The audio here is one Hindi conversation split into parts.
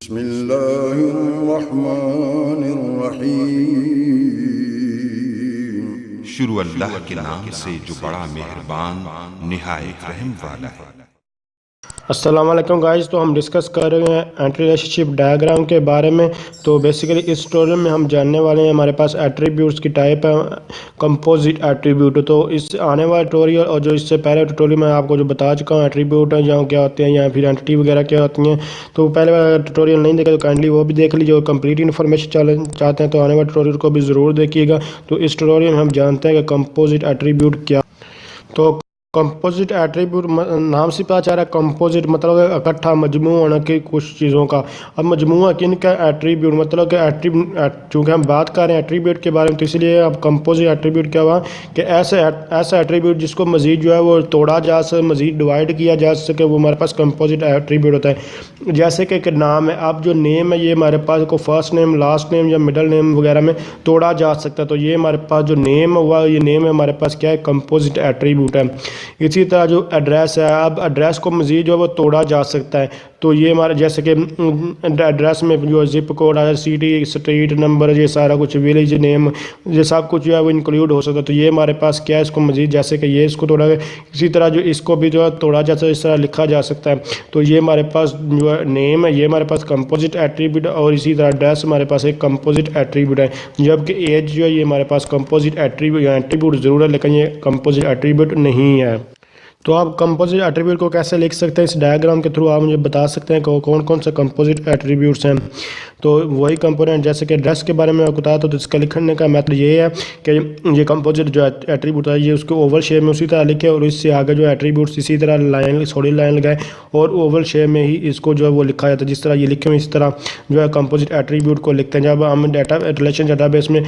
बिस्मिल्लाहिर्रहमानिर्रहीम। शुरू अल्लाह के नाम से जो बड़ा मेहरबान निहायत रहम वाला है। अस्सलाम वालेकुम गाइस। तो हम डिस्कस कर रहे हैं एंटी रिलेशनशिप डायग्राम के बारे में। तो बेसिकली इस ट्यूटोरियल में हम जानने वाले हैं, हमारे पास एट्रीब्यूट्स की टाइप है कंपोजिट एट्रीब्यूट। तो इस आने वाले ट्यूटोरियल और जो इससे पहले ट्यूटोरियल में आपको जो बता चुका हूँ एट्रीब्यूट है जहाँ क्या होते हैं या फिर एंटिटी वगैरह क्या होती हैं, तो पहले वाला ट्यूटोरियल नहीं देखा तो काइंडली वो भी देख लीजिए। और कंप्लीट इन्फॉर्मेशन चाहते हैं तो आने वाले ट्यूटोरियल को भी ज़रूर देखिएगा। तो इस ट्यूटोरियल में हम जानते हैं कि कंपोजिट एट्रीब्यूट क्या। तो कंपोजिट एट्रीब्यूट नाम से पता चल रहा है, कंपोजिट मतलब इकट्ठा मजमू होना की कुछ चीज़ों का। अब मजमू किन का एट्रीब्यूट मतलब कि चूँकि हम बात कर रहे हैं एट्रीब्यूट के बारे में, तो इसलिए अब कंपोजिट एट्रीब्यूट क्या हुआ कि ऐसा एट्रीब्यूट जिसको मज़ीद जो है वो तोड़ा जा सके, मज़ीद डिवाइड किया जा सके, वो हमारे पास कंपोजिट एट्रीब्यूट होता है। जैसे कि एक नाम है, अब जो नेम है ये हमारे पास को फर्स्ट नेम, लास्ट नेम या मिडल नेम वगैरह में तोड़ा जा सकता है। तो ये हमारे पास जो नेम हुआ, ये नेम है हमारे पास क्या है, कंपोजिट एट्रीब्यूट है। इसी तरह जो एड्रेस है, अब एड्रेस को मज़ीद जो है वो तोड़ा जा सकता है। तो ये हमारे जैसे कि एड्रेस में जो जिप कोड है, सिटी, स्ट्रीट नंबर, ये सारा कुछ, विलेज नेम, ये सब कुछ जो है वो इंक्लूड हो सकता है। तो ये हमारे पास क्या है, इसको मज़ीद जैसे कि ये इसको तोड़ा गया, इसी तरह जो इसको भी जो है तोड़ा जा सकता है, इस तरह लिखा जा सकता है। तो ये हमारे पास जो है नेम है, ये हमारे पास कंपोजिट एट्रीब्यूट, और इसी तरह एड्रेस हमारे पास एक कंपोजिट एट्रीब्यूट है। जबकि एज जो है ये हमारे पास कंपोजिट एट्रीब्यूट या एट्रीब्यूट ज़रूर है, लेकिन ये कंपोजिट एट्रीब्यूट नहीं है। तो आप कंपोजिट एट्रीब्यूट को कैसे लिख सकते हैं, इस डायग्राम के थ्रू आप मुझे बता सकते हैं कि कौन कौन से कंपोजिट एट्रीब्यूट्स हैं। तो वही कंपोनेंट जैसे कि एड्रेस के बारे में आपको बताया, तो इसका लिखने का मेथड ये है कि ये कंपोजिट जो एट्रीब्यूट है ये उसको ओवल शेप में उसी तरह लिखे, और इससे आगे जो एट्रीब्यूट्स इसी तरह लाइन थोड़ी लाइन लगाए और ओवल शेप में ही इसको जो है वो लिखा जाता है। जिस तरह ये लिखे हुए इस तरह जो है कंपोजिट एट्रीब्यूट को लिखते हैं। जब हम रिलेशन डाटाबेस में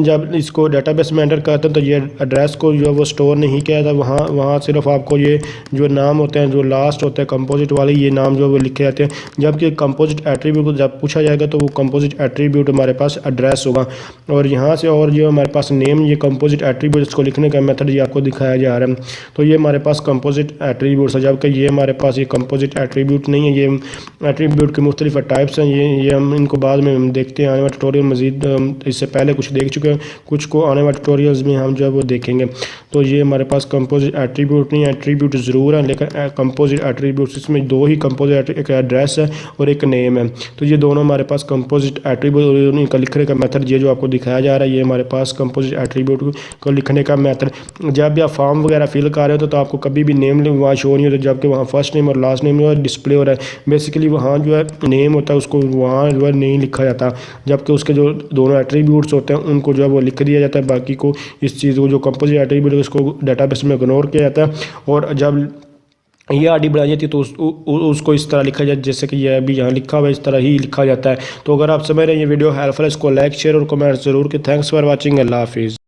जब इसको डाटाबेस में एंटर करते हैं तो ये एड्रेस को जो है वो स्टोर नहीं किया जाता, वहाँ सिर्फ आपको ये जो नाम होते हैं जो लास्ट होते हैं कंपोजिट वाले, ये नाम जो है वो लिखे जाते हैं। जबकि कंपोजिट एट्रीब्यूट को जब पूछा जाएगा तो वो कंपोजिट एट्रीब्यूट हमारे पास एड्रेस होगा। और यहाँ से और जो हमारे पास नेम, ये कंपोजिट एट्रीब्यूट, इसको लिखने का मेथड ये आपको दिखाया जा रहा है। तो ये हमारे पास कंपोजिट एट्रीब्यूट्स है, जबकि ये हमारे पास ये कंपोजिट एट्रीब्यूट नहीं है। ये एट्रीब्यूट के मुख्तलिफ टाइप्स हैं, ये हम इनको बाद में हम देखते हैं आने वाले ट्यूटोरियल। मजीद इससे पहले कुछ देख चुके हैं, कुछ को आने वाले ट्यूटोरियल्स में हम जो है वो देखेंगे। तो ये हमारे पास कंपोजिट एट्रीब्यूट नहीं है, एट्रीब्यूट ज़रूर है लेकिन कंपोजिट एट्रीब्यूट्स इसमें दो ही कंपोजिट, एक एड्रेस है और एक नेम है। तो ये दोनों हमारे पास कंपोजिट एट्रीब्यूट, इनका लिखने का मेथड ये जो आपको दिखाया जा रहा है, ये हमारे पास कंपोजिट एट्रीब्यूट को लिखने का मेथड। जब भी आप फॉर्म वगैरह फिल कर रहे हो तो आपको कभी भी नेम वहाँ शो नहीं होता, जबकि वहाँ फर्स्ट नेम और लास्ट नेम जो है डिस्प्ले हो रहा है। बेसिकली वहाँ जो है नेम होता है उसको वहाँ जो है नहीं लिखा जाता, जबकि उसके जो दोनों एट्रीब्यूट्स होते हैं उनको जो है वो लिख दिया जाता है। बाकी को इस चीज़ को जो कंपोजिट एट्रीब्यूट है उसको डाटाबेस में इग्नोर किया जाता है। और जब ये आईडी बढ़ाई जाती है तो उसको इस तरह लिखा जाता है जैसे कि ये अभी यहाँ लिखा हुआ है, इस तरह ही लिखा जाता है। तो अगर आप समझ रहे हैं ये वीडियो हेल्पफुल है, इसको लाइक, शेयर और कमेंट जरूर कि थैंक्स फॉर वॉचिंग। अल्लाह हाफिज़।